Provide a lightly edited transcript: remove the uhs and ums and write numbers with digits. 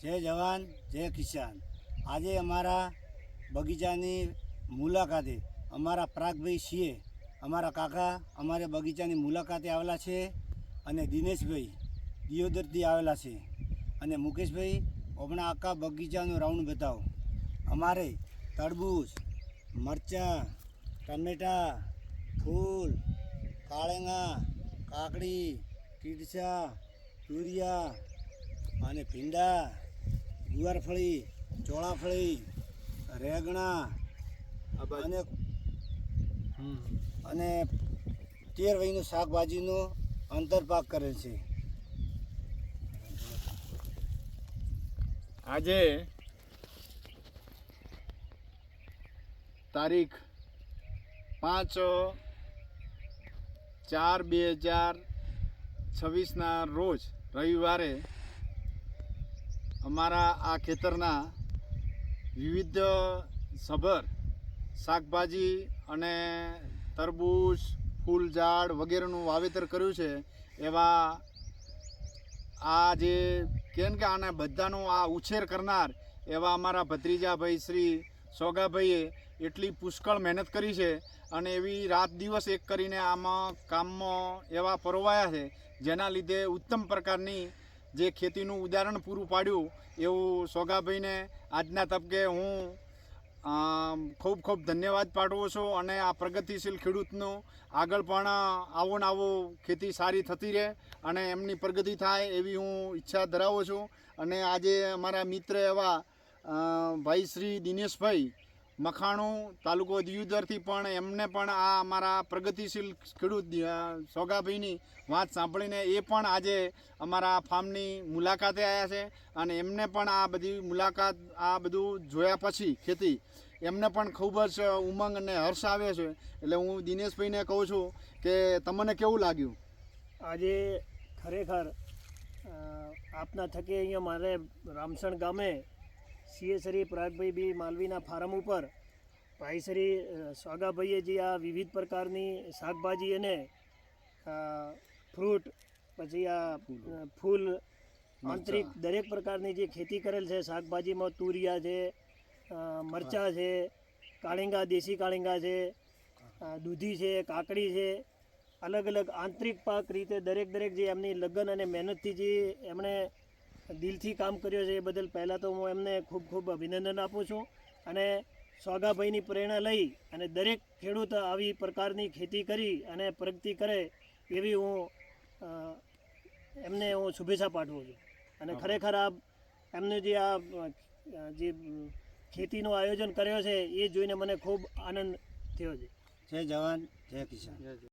જય જવાન જય કિસાન। આજે અમારા બગીચાની મુલાકાતે અમારા પરાગભાઈ છીએ, અમારા કાકા અમારા બગીચાની મુલાકાતે આવેલા છે અને દિનેશભાઈ દિયોદરથી આવેલા છે અને મુકેશભાઈ હમણાં આખા બગીચાનો રાઉન્ડ બતાવો। અમારે તરબૂચ, મરચાં, ટમેટા, ફૂલ, કાળેંગા, કાકડી, ટીડસા, તુરિયા અને ભીંડા, ગુવારફળી, ચોળાફળી, રેગણા અને 13 વયનું શાકભાજીનો અંતરપાક કરેલ છે। આજે તારીખ 5/4/2026ના રોજ રવિવારે અમારા આ ખેતરના વિવિધ સભર શાકભાજી અને તરબૂચ, ફૂલ ઝાડ વગેરેનું વાવેતર કર્યું છે। એવા આ જે કેમ કે આના બધાનો આ ઉછેર કરનાર એવા અમારા ભત્રીજાભાઈ શ્રી સોગાભાઈએ એટલી પુષ્કળ મહેનત કરી છે અને એવી રાત દિવસ એક કરીને આમાં કામમાં એવા પરોવાયા છે, જેના લીધે ઉત્તમ પ્રકારની જે ખેતીનું ઉદાહરણ પૂરું પાડ્યું એવું સોગાભાઈને આજના તબકે હું ખૂબ ખૂબ ધન્યવાદ પાઠવું છું અને આ પ્રગતિશીલ ખેડૂતનો આગળ પણ આવો ને આવો ખેતી સારી થતી રહે અને એમની પ્રગતિ થાય એવી હું ઈચ્છા ધરાવું છું। અને આજે અમારા મિત્ર એવા ભાઈ શ્રી દિનેશભાઈ મખાણું તાલુકો દિયોદરથી પણ એમને પણ આ અમારા પ્રગતિશીલ ખેડૂત સોગાભાઈની વાત સાંભળીને એ પણ આજે અમારા ફાર્મની મુલાકાતે આવ્યા છે અને એમને પણ આ બધી મુલાકાત આ બધું જોયા પછી ખેતી એમને પણ ખૂબ જ ઉમંગ અને હર્ષ આવે છે। એટલે હું દિનેશભાઈને કહું છું કે તમને કેવું લાગ્યું? આજે ખરેખર આપના થકે અહીંયા મારે રામસણ ગામે શ્રી પરાગભાઈ બી માલવીના ફાર્મ ઉપર ભાઈ શ્રી સોગાભાઈએ જે આ વિવિધ પ્રકારની શાકભાજી અને ફ્રૂટ પછી આ ફૂલ આંતરિક દરેક પ્રકારની જે ખેતી કરેલ છે, શાકભાજીમાં તુરિયા છે, મરચાં છે, કાળીંગા, દેશી કાળીંગા છે, દૂધી છે, કાકડી છે, અલગ અલગ આંતરિક પાક રીતે દરેક જે એમની લગન અને મહેનતથી જે એમણે દિલથી કામ કર્યો છે એ બદલ પહેલાં તો હું એમને ખૂબ ખૂબ અભિનંદન આપું છું અને સોગાભાઈની પ્રેરણા લઈ અને દરેક ખેડૂત આવી પ્રકારની ખેતી કરી અને પ્રગતિ કરે એવી હું એમને શુભેચ્છા પાઠવું છું। અને ખરેખર આ એમને જે આ જે ખેતીનું આયોજન કર્યો છે એ જોઈને મને ખૂબ આનંદ થયો છે। જય જવાન જય કિસાન।